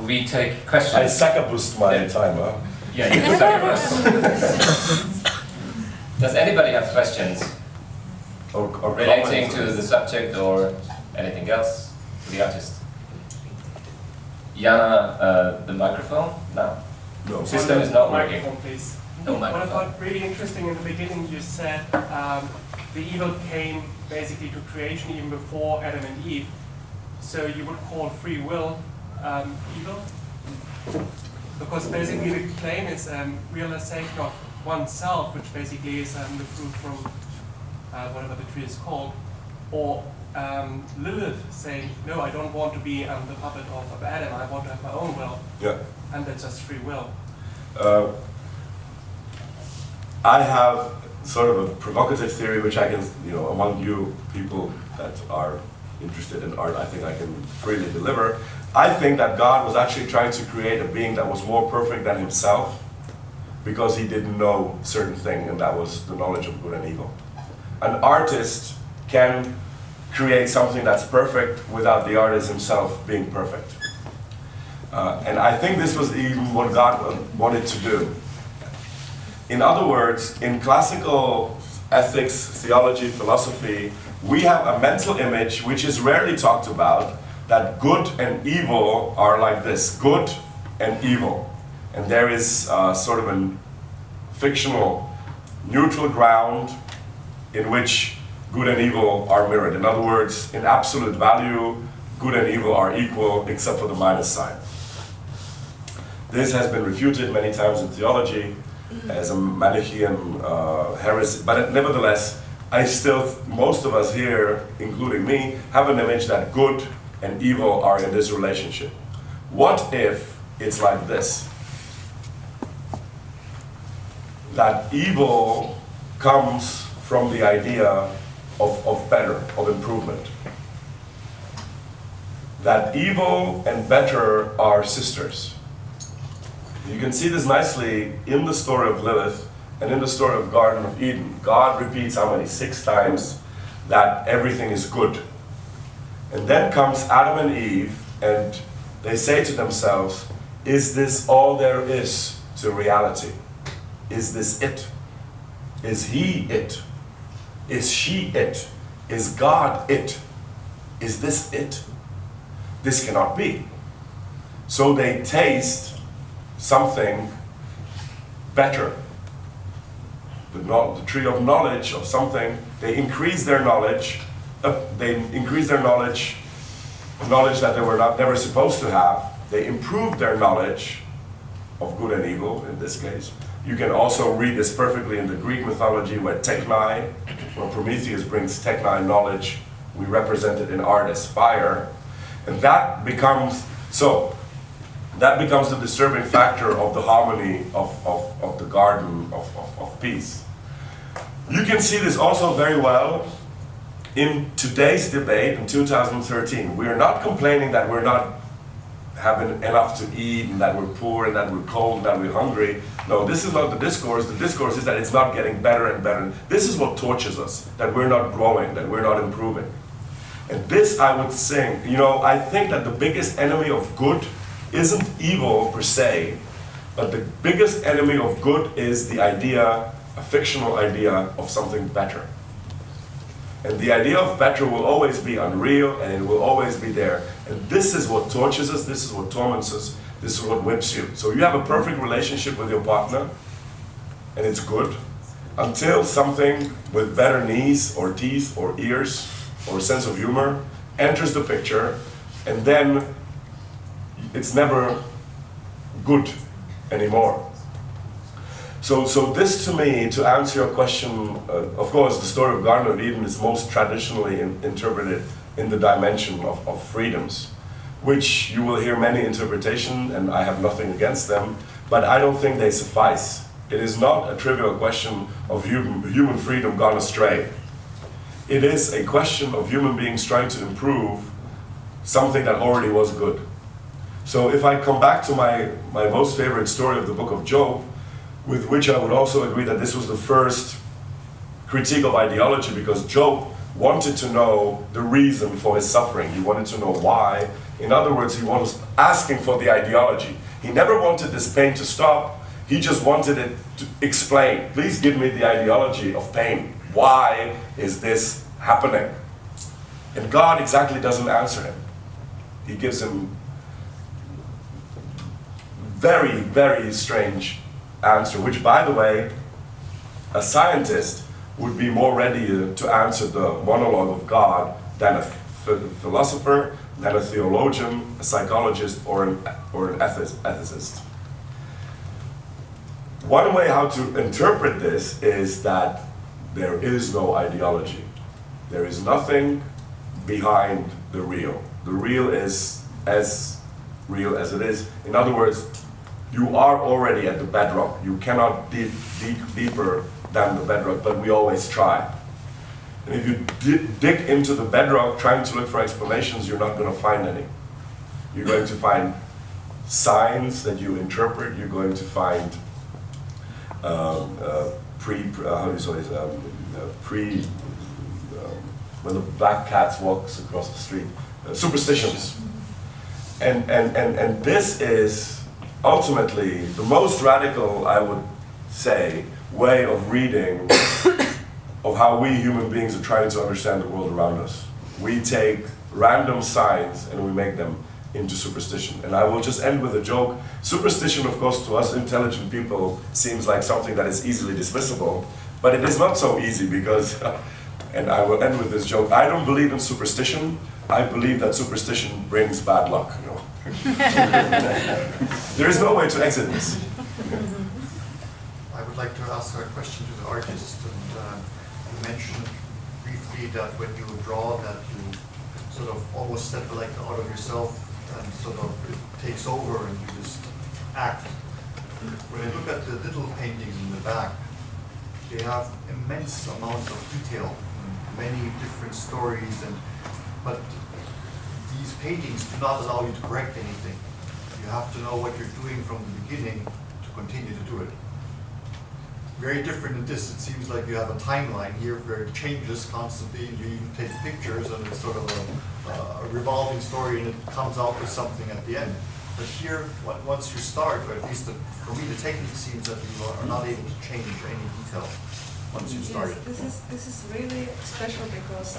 We take questions. I sucker-boost my timer. Yeah, you can sucker-boost. Does anybody have questions? Or relating to the subject or anything else to the artist? Jana, the microphone? No. No. System is not working. Microphone, please. No What I microphone. thought really interesting in the beginning, you said the evil came basically to creation even before Adam and Eve. So you would call free will evil? Because basically the claim is realization of oneself, which basically is the fruit from whatever the tree is called, or Lilith saying, no, I don't want to be the puppet of Adam, I want to have my own will. Yeah. And that's just free will. I have sort of a provocative theory, which I can, among you people that are interested in art, I think I can freely deliver. I think that God was actually trying to create a being that was more perfect than himself, because he didn't know certain thing, and that was the knowledge of good and evil. An artist can create something that's perfect without the artist himself being perfect. And I think this was even what God wanted to do. In other words, in classical ethics, theology, philosophy, we have a mental image which is rarely talked about, that good and evil are like this, good and evil. And there is sort of a fictional neutral ground in which good and evil are mirrored. In other words, in absolute value, good and evil are equal except for the minus sign. This has been refuted many times in theology as a Manichaean heresy, but nevertheless, most of us here, including me, have an image that good and evil are in this relationship. What if it's like this? That evil comes from the idea of better, of improvement. That evil and better are sisters. You can see this nicely in the story of Lilith and in the story of Garden of Eden. God repeats how many? 6 times that everything is good. And then comes Adam and Eve, and they say to themselves, is this all there is to reality? Is this it? Is he it? Is she it? Is God it? Is this it? This cannot be. So they taste something better. The tree of knowledge of something, they increase their knowledge, knowledge that they were never supposed to have. They improved their knowledge of good and evil, in this case. You can also read this perfectly in the Greek mythology, where technai, when Prometheus brings technai knowledge, we represent it in art as fire. And that becomes the disturbing factor of the harmony of the garden of peace. You can see this also very well in today's debate in 2013. We are not complaining that we're not having enough to eat, and that we're poor, and that we're cold, and that we're hungry. No, this is not the discourse. The discourse is that it's not getting better and better. This is what tortures us, that we're not growing, that we're not improving. And this I would sing, I think that the biggest enemy of good isn't evil per se, but the biggest enemy of good is the idea, a fictional idea of something better. And the idea of better will always be unreal, and it will always be there. And this is what tortures us, this is what torments us, this is what whips you. So you have a perfect relationship with your partner, and it's good, until something with better knees, or teeth, or ears, or sense of humor enters the picture, and then it's never good anymore. So this to me, to answer your question, of course the story of Garden of Eden is most traditionally interpreted in the dimension of freedoms, which you will hear many interpretations, and I have nothing against them, but I don't think they suffice. It is not a trivial question of human freedom gone astray. It is a question of human beings trying to improve something that already was good. So if I come back to my most favorite story of the book of Job, with which I would also agree that this was the first critique of ideology, because Job wanted to know the reason for his suffering. He wanted to know why In other words, he was asking for the ideology. He never wanted this pain to stop. He just wanted it to explain. Please give me the ideology of pain. Why is this happening? And God exactly doesn't answer him. He gives him very, very strange answer, which, by the way, a scientist would be more ready to answer the monologue of God than a philosopher, than a theologian, a psychologist, or an ethicist. One way how to interpret this is that there is no ideology. There is nothing behind the real. The real is as real as it is. In other words, you are already at the bedrock. You cannot dig deeper than the bedrock, but we always try. And if you dig into the bedrock trying to look for explanations, you're not going to find any. You're going to find signs that you interpret. You're going to find when the black cat walks across the street, superstitions. And this is ultimately the most radical, I would say, way of reading of how we human beings are trying to understand the world around us. We take random signs and we make them into superstition. And I will just end with a joke. Superstition, of course, to us intelligent people seems like something that is easily dismissible, but it is not so easy because, and I will end with this joke, I don't believe in superstition. I believe that superstition brings bad luck. You know? There is no way to exit this. I would like to ask a question to the artist. And, you mentioned briefly that when you draw, that you sort of almost step like out of yourself and sort of it takes over and you just act. When I look at the little paintings in the back, they have immense amounts of detail, many different stories, but these paintings do not allow you to correct anything. You have to know what you're doing from the beginning to continue to do it. Very different in this, it seems like you have a timeline here where it changes constantly, and you even take pictures and it's sort of a revolving story and it comes out with something at the end. But here, once you start, or at least for me the technique seems that you are not able to change any detail once you start. Yes, this is really special because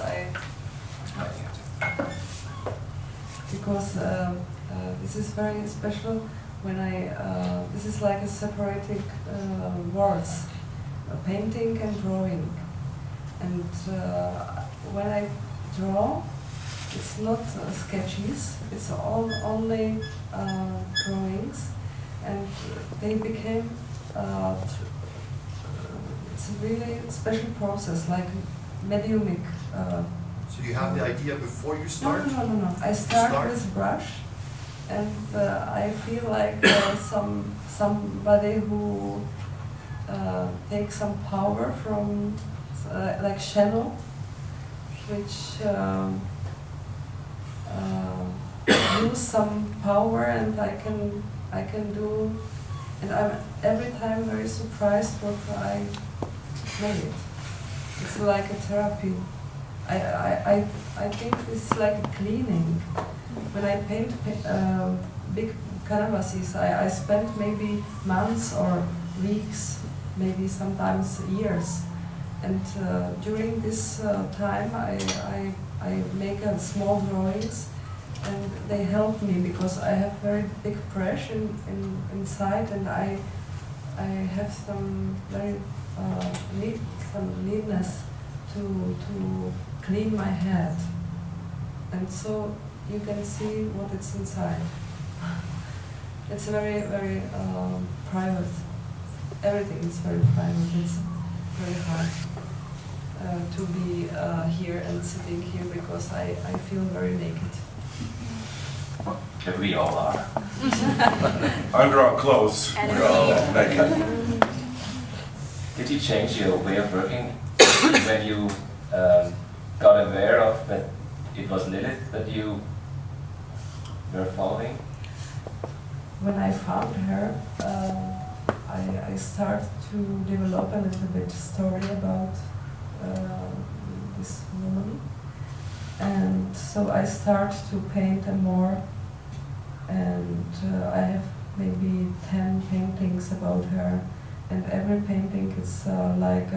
this is very special when this is like a separating words, painting and drawing. And when I draw, it's not sketches, it's only drawings, and they became, it's a really special process, like mediumic. So you have the idea before you start? No. I start with brush, and I feel like somebody who takes some power from like channel, which use some power, and I can do, and I'm every time very surprised what I made. It's like a therapy. I think it's like a cleaning. When I paint big canvases, I spend maybe months or weeks, maybe sometimes years. And during this time, I make small drawings, and they help me because I have very big pressure inside, and I have some very neatness to clean my head, and so you can see what it's inside. It's very, very private. Everything is very private. It's very hard to be here and sitting here because I feel very naked. But we all are. Under our clothes, we're all naked. Did you change your way of working when you got aware of that it was Lilith that you were following? When I found her, I started to develop a little bit story about this woman, And so I start to paint them more, and I have maybe 10 paintings about her, and every painting is like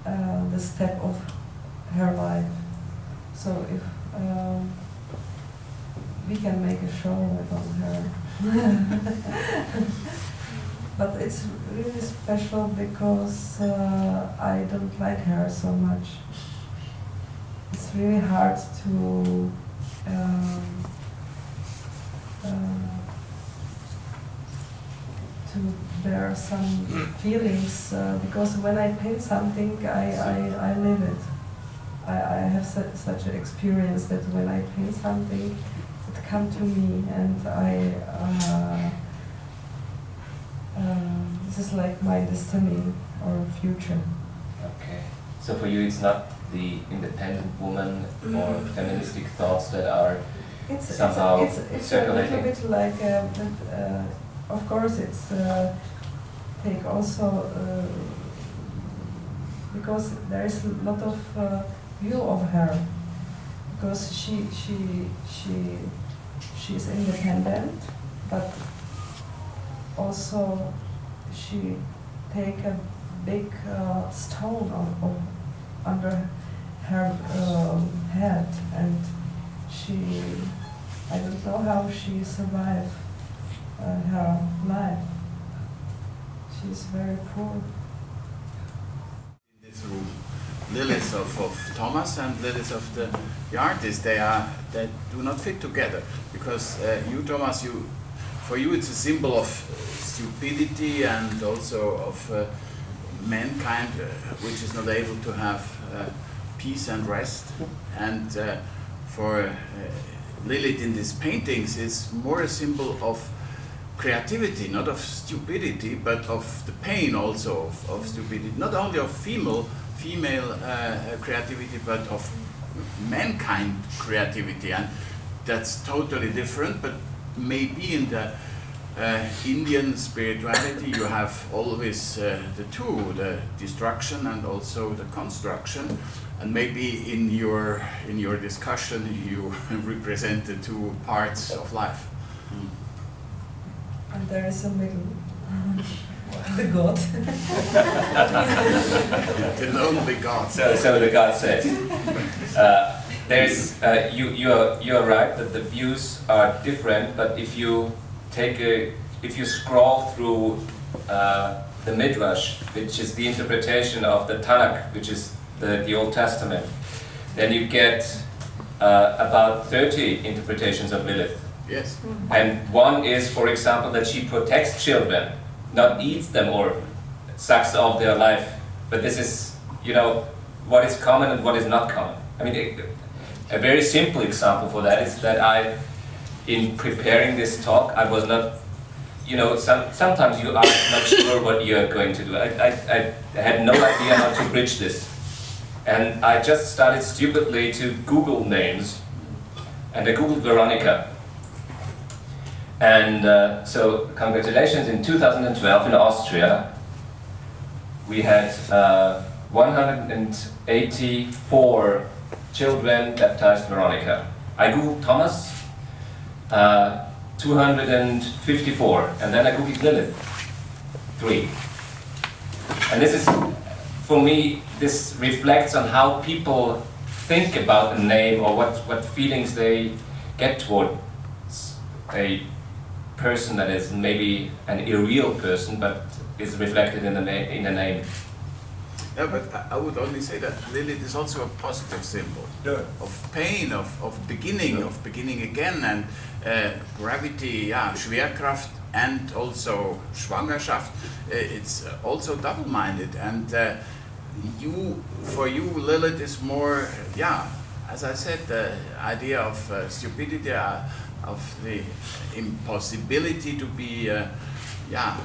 the step of her life. So if we can make a show about her. But it's really special because I don't like her so much. It's really hard to bear some feelings because when I paint something, I live it. I have such an experience that when I paint something, it comes to me, and this is like my destiny or future. Okay. So for you, it's not the independent woman or feministic thoughts that are somehow it's a circulating? little bit like, of course, it's take also because there is a lot of view of her, because she's independent, but also she take a big stone under her head, and I don't know how she survived her life. She's very poor. In this room, Lilith of Thomas and Lilith of the artist, they do not fit together, because you, Thomas, for you it's a symbol of stupidity and also of mankind which is not able to have peace and rest, and for Lilith in these paintings is more a symbol of creativity, not of stupidity, but of the pain also of stupidity, not only of female creativity, but of mankind creativity, and that's totally different. But maybe in the Indian spirituality you have always the two, the destruction and also the construction, and maybe in your discussion you represent the two parts of life. And there is a middle, the God. The lonely God. So the God says, there's you are right that the views are different, but if you scroll through the Midrash, which is the interpretation of the Tanakh, which is the Old Testament, then you get about 30 interpretations of Lilith. Yes. And one is, for example, that she protects children, not eats them or sucks off their life. But this is, what is common and what is not common. I mean, a very simple example for that is that in preparing this talk, I was not, sometimes you are not sure what you are going to do. I had no idea how to bridge this. And I just started stupidly to Google names, and I Googled Veronika. And so, congratulations, in 2012 in Austria, we had 184 children baptized Veronika. I Googled Thomas, 254, and then I Googled Lilith, 3. And this is, for me, this reflects on how people think about a name or what feelings they get toward a person that is maybe an irreal person, but is reflected in the name. Yeah, but I would only say that Lilith is also a positive symbol of pain, of beginning again, and gravity, Schwerkraft, and also Schwangerschaft. It's also double-minded, and for you, Lilith is more, as I said, the idea of stupidity, of the impossibility to be, in a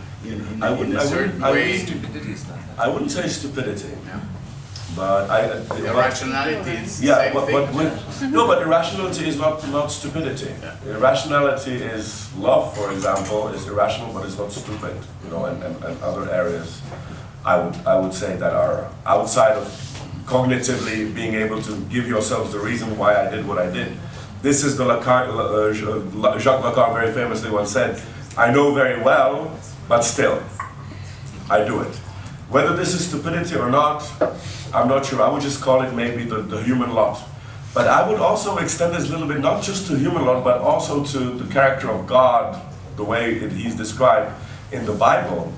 certain way. Stupidity is not that. I wouldn't say stupidity, Yeah. but Irrationality is the yeah, same thing. but irrationality is not stupidity. Yeah. Irrationality is love, for example, is irrational, but it's not stupid. And other areas, I would say that are outside of cognitively being able to give yourselves the reason why I did what I did. This is the Jacques Lacan very famously once said, I know very well, but still, I do it. Whether this is stupidity or not, I'm not sure. I would just call it maybe the human lot. But I would also extend this a little bit, not just to human lot, but also to the character of God, the way he's described in the Bible.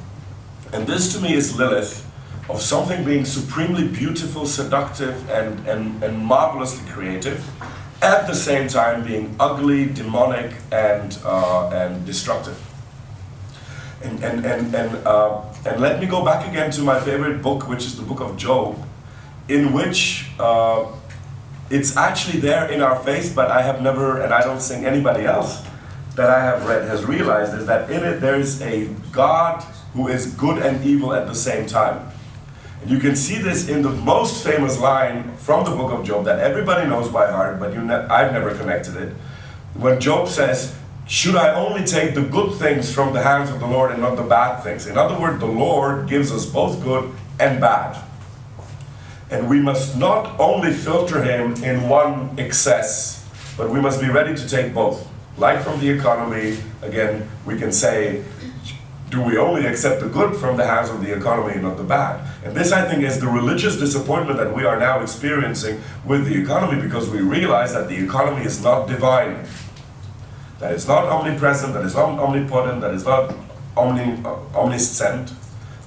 And this to me is Lilith, of something being supremely beautiful, seductive, and marvelously creative, at the same time being ugly, demonic, and destructive. And let me go back again to my favorite book, which is the book of Job, in which it's actually there in our face, but I have never, and I don't think anybody else that I have read has realized, is that in it there is a God who is good and evil at the same time. And you can see this in the most famous line from the book of Job that everybody knows by heart, but I've never connected it. When Job says, should I only take the good things from the hands of the Lord and not the bad things? In other words, the Lord gives us both good and bad. And we must not only filter him in one excess, but we must be ready to take both. Like from the economy, again, we can say, do we only accept the good from the hands of the economy and not the bad? And this, I think, is the religious disappointment that we are now experiencing with the economy, because we realize that the economy is not divine. That it's not omnipresent, that it's not omnipotent, that it's not omniscient,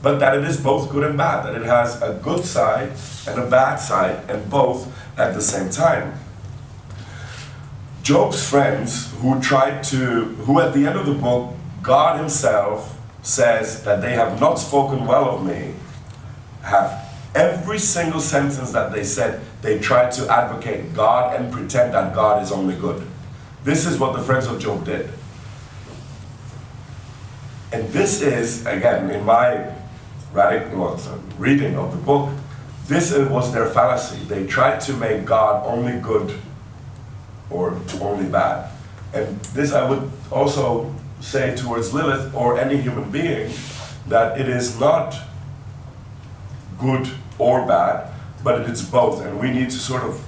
but that it is both good and bad, that it has a good side and a bad side, and both at the same time. Job's friends who at the end of the book, God himself says that they have not spoken well of me, have every single sentence that they said, they tried to advocate God and pretend that God is only good. This is what the friends of Job did. And this is, again, in my reading of the book, this was their fallacy. They tried to make God only good or only bad. And this I would also say towards Lilith or any human being, that it is not good or bad, but it is both. And we need to sort of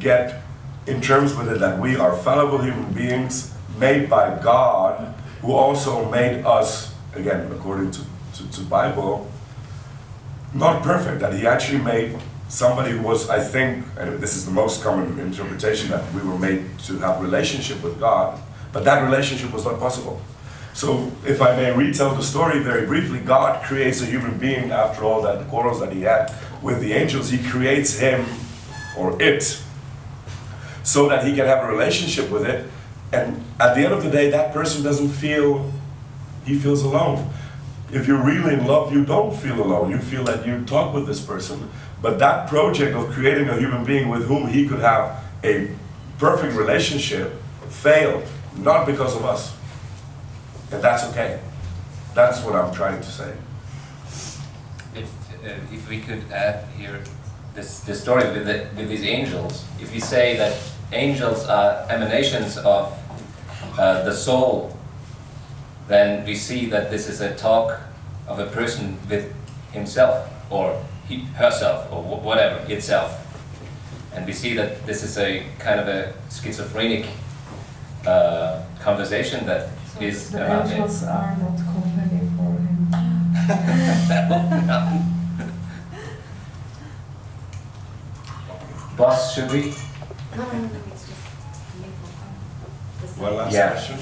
get in terms with it that we are fallible human beings made by God, who also made us, again, according to Bible, not perfect, that he actually made somebody who was, I think, and this is the most common interpretation, that we were made to have relationship with God, but that relationship was not possible. So if I may retell the story very briefly, God creates a human being after all that the quarrels that he had with the angels. He creates him, or it, so that he can have a relationship with it. And at the end of the day, that person doesn't feel, he feels alone. If you're really in love, you don't feel alone. You feel that you talk with this person. But that project of creating a human being with whom he could have a perfect relationship failed, not because of us. And that's okay. That's what I'm trying to say. If we could add here this story with these angels, if we say that angels are emanations of the soul, then we see that this is a talk of a person with himself, or herself, or whatever, itself. And we see that this is a kind of a schizophrenic conversation that is The about angels it. are not company for him. Boss, should we? No, it's just One last Yeah. question.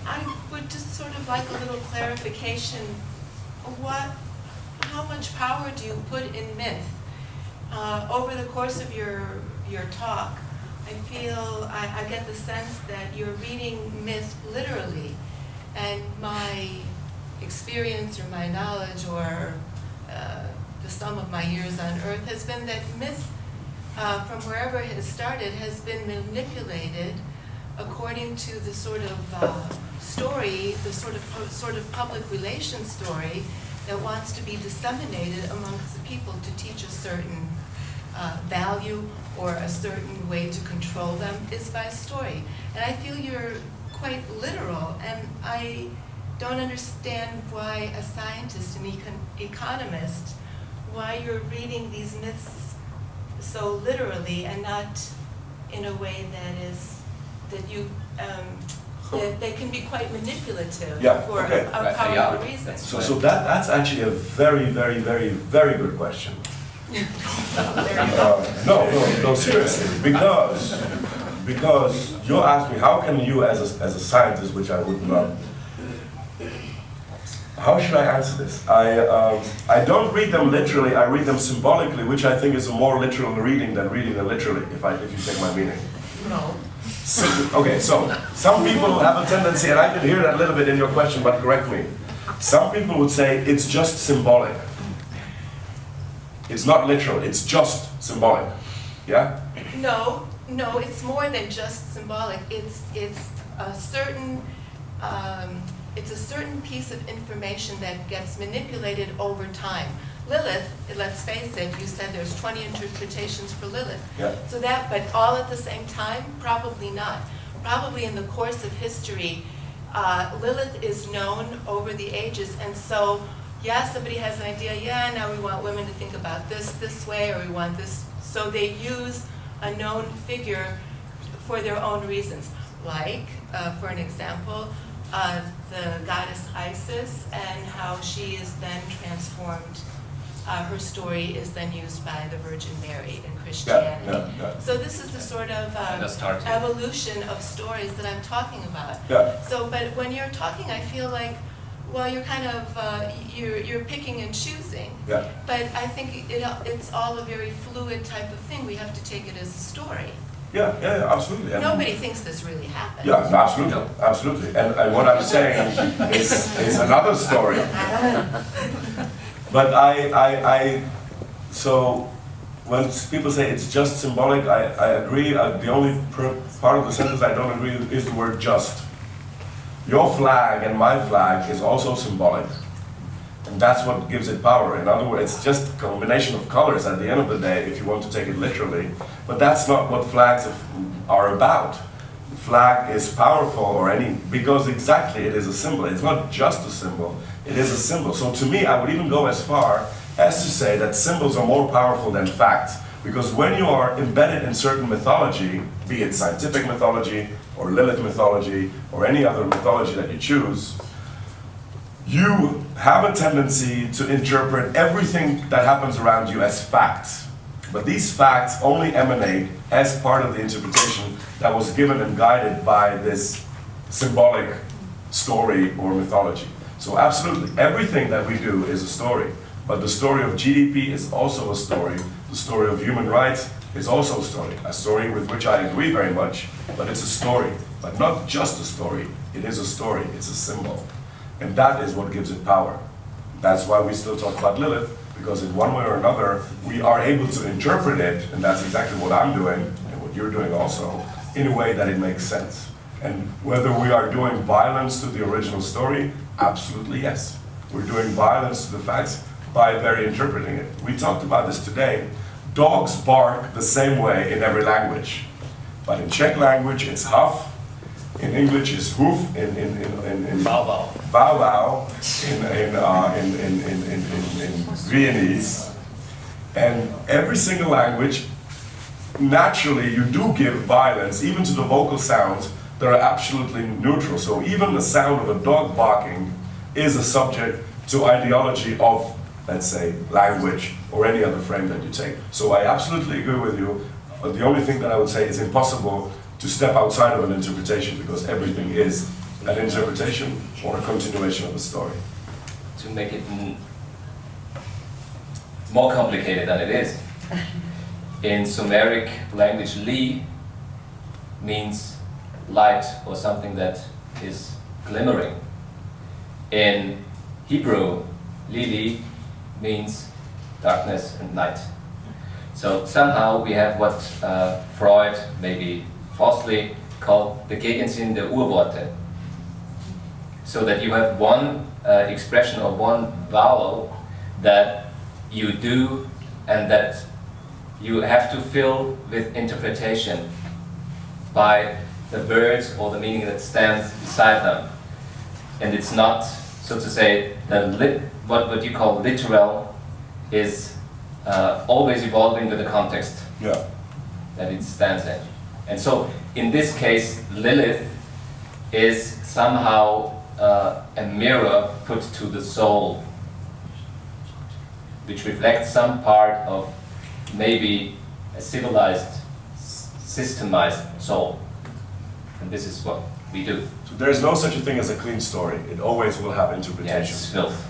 I would just sort of like a little clarification. How much power do you put in myth? Over the course of your talk, I feel, I get the sense that you're reading myth literally, and my experience or my knowledge or the sum of my years on earth has been that myth, from wherever it has started, has been manipulated according to the sort of story, the sort of public relations story that wants to be disseminated amongst the people to teach a certain value or a certain way to control them is by story. And I feel you're quite literal, and I don't understand why a scientist, an economist, why you're reading these myths so literally and not in a way that they can be quite manipulative Yeah, for okay. a powerful reason. So that's actually a very, very, very, very good question. No, seriously, because you asked me, how can you as a scientist, which I would not, how should I answer this? I don't read them literally, I read them symbolically, which I think is a more literal reading than reading them literally, if you take my meaning. No. Okay, so some people have a tendency, and I can hear that a little bit in your question, but correct me. Some people would say it's just symbolic. It's not literal, it's just symbolic. Yeah? No, it's more than just symbolic. It's a certain piece of information that gets manipulated over time. Lilith, let's face it, you said there's 20 interpretations for Lilith. Yeah. So but all at the same time? Probably not. Probably in the course of history, Lilith is known over the ages, and so, yeah, somebody has an idea, yeah, now we want women to think about this way, or we want this, so they use a known figure for their own reasons. Like, for an example, the goddess Isis and how she is then transformed. Her story is then used by the Virgin Mary in Christianity. Yeah. So this is the sort of evolution of stories that I'm talking about. Yeah. So, but when you're talking, I feel like, well, you're kind of, you're picking and choosing. Yeah. But I think it's all a very fluid type of thing. We have to take it as a story. Yeah, absolutely. And Nobody thinks this really happened. yeah, absolutely. And what I'm saying is another story. But so when people say it's just symbolic, I agree. The only part of the sentence I don't agree with is the word just. Your flag and my flag is also symbolic. And that's what gives it power. In other words, it's just a combination of colors at the end of the day, if you want to take it literally. But that's not what flags are about. The flag is powerful because exactly it is a symbol. It's not just a symbol, it is a symbol. So to me, I would even go as far as to say that symbols are more powerful than facts. Because when you are embedded in certain mythology, be it scientific mythology, or Lilith mythology, or any other mythology that you choose, you have a tendency to interpret everything that happens around you as facts. But these facts only emanate as part of the interpretation that was given and guided by this symbolic story or mythology. So absolutely, everything that we do is a story. But the story of GDP is also a story. The story of human rights is also a story with which I agree very much, but it's a story. But not just a story, it is a story, it's a symbol. And that is what gives it power. That's why we still talk about Lilith, because in one way or another, we are able to interpret it, and that's exactly what I'm doing, and what you're doing also, in a way that it makes sense. And whether we are doing violence to the original story, absolutely yes. We're doing violence to the facts by very interpreting it. We talked about this today. Dogs bark the same way in every language. But in Czech language, it's huff. In English, it's hoof. In Bow bow. Bow bow. In Viennese. And every single language, naturally, you do give violence, even to the vocal sounds that are absolutely neutral. So even the sound of a dog barking is a subject to ideology of, let's say, language or any other frame that you take. So I absolutely agree with you. The only thing that I would say is impossible to step outside of an interpretation, because everything is an interpretation or a continuation of a story. To make it more complicated than it is, in Sumeric language, li means light or something that is glimmering. In Hebrew, lili means darkness and night. So somehow we have what Freud maybe falsely called the Gegensinn der Urworte. So that you have one expression or one vowel that you do and that you have to fill with interpretation by the words or the meaning that stands beside them. And it's not, so to say, what you call literal is always evolving with the context. Yeah. that it stands at. And so, in this case, Lilith is somehow a mirror put to the soul, which reflects some part of maybe a civilized, systemized soul. And this is what we do. So there is no such a thing as a clean story. It always will have Yeah, interpretation. it's filth.